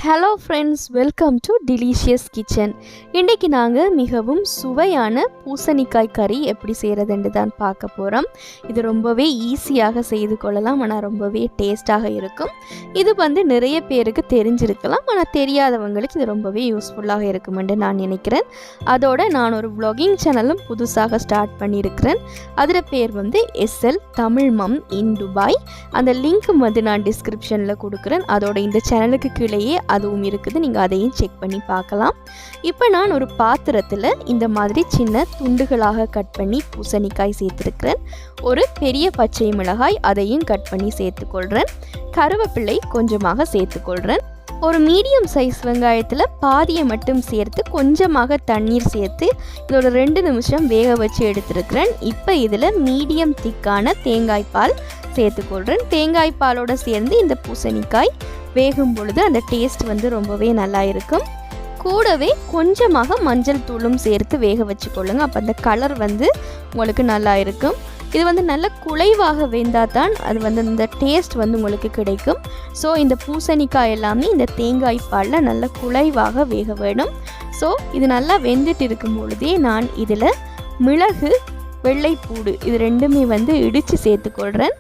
Hello friends, welcome to delicious kitchen. இன்றைக்கி நாங்கள் மிகவும் சுவையான பூசணிக்காய் கறி எப்படி செய்கிறதுன்னு தான் பார்க்க போகிறோம். இது ரொம்பவே ஈஸியாக செய்து கொள்ளலாம், ஆனால் ரொம்பவே டேஸ்ட்டாக இருக்கும். இது நிறைய பேருக்கு தெரிஞ்சிருக்கலாம், ஆனால் தெரியாதவங்களுக்கு இது ரொம்பவே யூஸ்ஃபுல்லாக இருக்குமென்று நான் நினைக்கிறேன். அதோடு நான் ஒரு vlogging சேனலும் புதுசாக ஸ்டார்ட் பண்ணியிருக்கிறேன். அதில் பேர் SL Tamil mom in Dubai. அந்த லிங்க்கும் நான் டிஸ்கிரிப்ஷனில் கொடுக்குறேன். அதோட இந்த சேனலுக்கு கீழேயே அதுவும் இருக்குது, நீங்கள் அதையும் செக் பண்ணி பார்க்கலாம். இப்போ நான் ஒரு பாத்திரத்தில் இந்த மாதிரி சின்ன துண்டுகளாக கட் பண்ணி பூசணிக்காய் சேர்த்துருக்கிறேன். ஒரு பெரிய பச்சை மிளகாய் அதையும் கட் பண்ணி சேர்த்துக்கொள்கிறேன். கருவேப்பிலை கொஞ்சமாக சேர்த்துக்கொள்கிறேன். ஒரு மீடியம் சைஸ் வெங்காயத்தில் பாதியை மட்டும் சேர்த்து கொஞ்சமாக தண்ணீர் சேர்த்து இதோட 2 நிமிஷம் வேக வச்சு எடுத்துருக்கிறேன். இப்போ இதில் மீடியம் திக்கான தேங்காய் பால் சேர்த்துக்கொள்கிறேன். தேங்காய் பாலோடு சேர்ந்து இந்த பூசணிக்காய் வேகும் பொழுது அந்த டேஸ்ட் ரொம்பவே நல்லா இருக்கும். கூடவே கொஞ்சமாக மஞ்சள் தூளும் சேர்த்து வேக வச்சுக்கொள்ளுங்க. அப்போ அந்த கலர் உங்களுக்கு நல்லா இருக்கும். இது நல்ல குழைவாக வெந்தால் தான் அது இந்த டேஸ்ட் உங்களுக்கு கிடைக்கும். ஸோ இந்த பூசணிக்காய் எல்லாமே இந்த தேங்காய் பாலில் நல்ல குழைவாக வேக வேணும். ஸோ இது நல்லா வெந்துட்டு இருக்கும் பொழுதே நான் இதில் மிளகு, வெள்ளைப்பூடு இது ரெண்டுமே இடித்து சேர்த்துக்கொள்கிறேன்.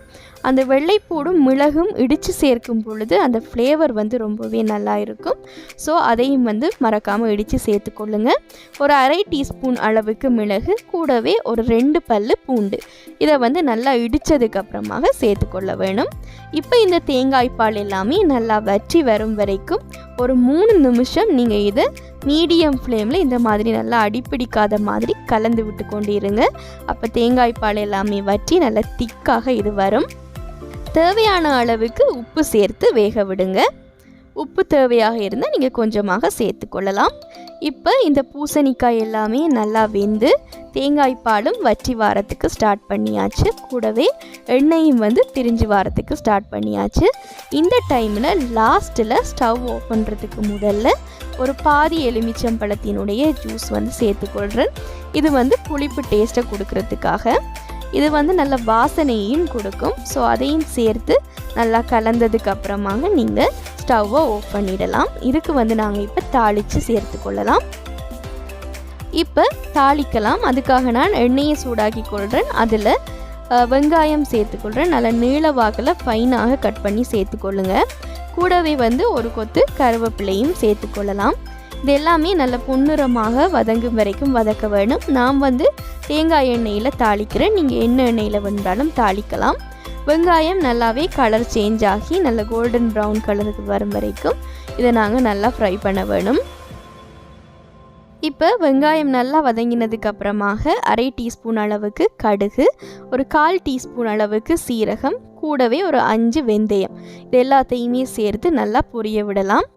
அந்த வெள்ளைப்பூடும் மிளகும் இடித்து சேர்க்கும் பொழுது அந்த ஃப்ளேவர் ரொம்பவே நல்லா இருக்கும். ஸோ அதையும் மறக்காமல் இடித்து சேர்த்துக்கொள்ளுங்க. ஒரு 1/2 டீஸ்பூன் அளவுக்கு மிளகு, கூடவே ஒரு 2 பல்லு பூண்டு இதை நல்லா இடித்ததுக்கப்புறமாக சேர்த்துக்கொள்ள வேணும். இப்போ இந்த தேங்காய் பால் எல்லாமே நல்லா வற்றி வரும் வரைக்கும் ஒரு 3 நிமிஷம் நீங்கள் இதை மீடியம் ஃப்ளேமில் இந்த மாதிரி நல்லா அடிப்பிடிக்காத மாதிரி கலந்து விட்டு கொண்டு இருங்க. அப்போ தேங்காய் பால் எல்லாமே வற்றி நல்லா திக்காக இது வரும். தேவையான அளவுக்கு உப்பு சேர்த்து வேக விடுங்க. உப்பு தேவையாக இருந்தால் நீங்கள் கொஞ்சமாக சேர்த்துக்கொள்ளலாம். இப்போ இந்த பூசணிக்காய் எல்லாமே நல்லா வெந்து தேங்காய் பாலும் வற்றி வாரத்துக்கு ஸ்டார்ட் பண்ணியாச்சு. கூடவே எண்ணெயும் பிரிஞ்சு வாரத்துக்கு ஸ்டார்ட் பண்ணியாச்சு. இந்த டைமில் லாஸ்ட்டில் ஸ்டவ் ஆஃப் பண்ணுறதுக்கு முதல்ல ஒரு பாதி எலுமிச்சம்பழத்தினுடைய ஜூஸ் சேர்த்துக்கொள்கிறேன். இது புளிப்பு டேஸ்ட்டை கொடுக்கறதுக்காக. இது நல்ல வாசனையும் கொடுக்கும். ஸோ அதையும் சேர்த்து நல்லா கலந்ததுக்கு அப்புறமாக நீங்கள் ஸ்டவ்வை ஆஃப் பண்ணிடலாம். இதுக்கு நாங்கள் இப்போ தாளித்து சேர்த்து கொள்ளலாம். இப்போ தாளிக்கலாம். அதுக்காக நான் எண்ணெயை சூடாக்கி கொள்கிறேன். அதில் வெங்காயம் சேர்த்துக்கொள்கிறேன். நல்லா நீள வாக்கில் ஃபைனாக கட் பண்ணி சேர்த்துக்கொள்ளுங்க. கூடவே ஒரு கொத்து கருவேப்பிலையும் சேர்த்துக்கொள்ளலாம். இது எல்லாமே நல்ல பொன்னிறமாக வதங்கும் வரைக்கும் வதக்க வேணும். நான் தேங்காய் எண்ணெயில் தாளிக்கிறேன். நீங்கள் என்ன எண்ணெயில் வேண்டாலும் தாளிக்கலாம். வெங்காயம் நல்லாவே கலர் சேஞ்ச் ஆகி நல்ல கோல்டன் ப்ரௌன் கலருக்கு வரும் வரைக்கும் இதை நாங்கள் நல்லா ஃப்ரை பண்ண வேணும். இப்போ வெங்காயம் நல்லா வதங்கினதுக்கு அப்புறமாக 1/2 டீஸ்பூன் அளவுக்கு கடுகு, ஒரு 1/4 டீஸ்பூன் அளவுக்கு சீரகம், கூடவே ஒரு 5 வெந்தயம் இது எல்லாத்தையுமே சேர்த்து நல்லா பொரிய விடலாம்.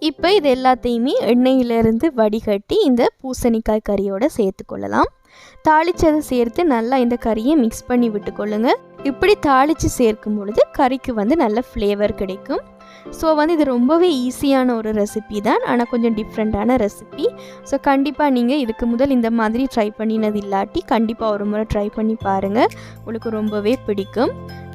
இப்போ இது எல்லாத்தையுமே எண்ணெயிலிருந்து வடிகட்டி இந்த பூசணிக்காய் கறியோடு சேர்த்துக்கொள்ளலாம். தாளிச்சதை சேர்த்து நல்லா இந்த கறியை மிக்ஸ் பண்ணி விட்டுக்கொள்ளுங்க. இப்படி தாளித்து சேர்க்கும் பொழுது கறிக்கு நல்ல ஃப்ளேவர் கிடைக்கும். ஸோ இது ரொம்பவே ஈஸியான ஒரு ரெசிபி தான், ஆனால் கொஞ்சம் டிஃப்ரெண்ட்டான ரெசிபி. ஸோ கண்டிப்பாக நீங்கள் இதுக்கு முதல் இந்த மாதிரி ட்ரை பண்ணினது இல்லாட்டி கண்டிப்பாக ஒரு முறை ட்ரை பண்ணி பாருங்கள், உங்களுக்கு ரொம்பவே பிடிக்கும்.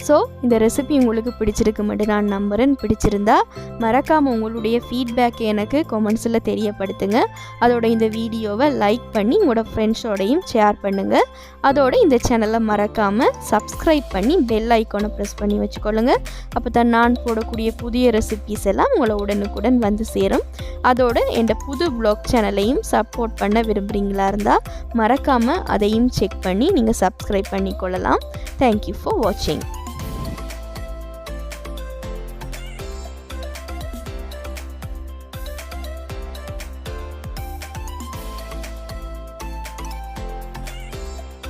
ஸோ இந்த ரெசிபி உங்களுக்கு பிடிச்சிருக்கு மட்டும் நான் நம்புகிறேன். பிடிச்சிருந்தா மறக்காமல் உங்களுடைய ஃபீட்பேக்கை எனக்கு கமெண்ட்ஸில் தெரியப்படுத்துங்க. அதோட இந்த வீடியோவை லைக் பண்ணி உங்களோட ஃப்ரெண்ட்ஸோடையும் ஷேர் பண்ணுங்கள். அதோடு இந்த சேனலை மறக்காமல் சப்ஸ்கிரைப் பண்ணி பெல் ஐக்கானை ப்ரெஸ் பண்ணி வச்சுக்கொள்ளுங்க. அப்போ தான் நான் போடக்கூடிய புதிய ரெசிபீஸ் எல்லாம் உங்களை உடனுக்குடன் சேரும். அதோடு என் புது வ்ளாக் சேனலையும் சப்போர்ட் பண்ண விரும்புகிறீங்களா இருந்தால் மறக்காமல் அதையும் செக் பண்ணி நீங்கள் சப்ஸ்கிரைப் பண்ணிக்கொள்ளலாம். தேங்க்யூ ஃபார் வாட்சிங்.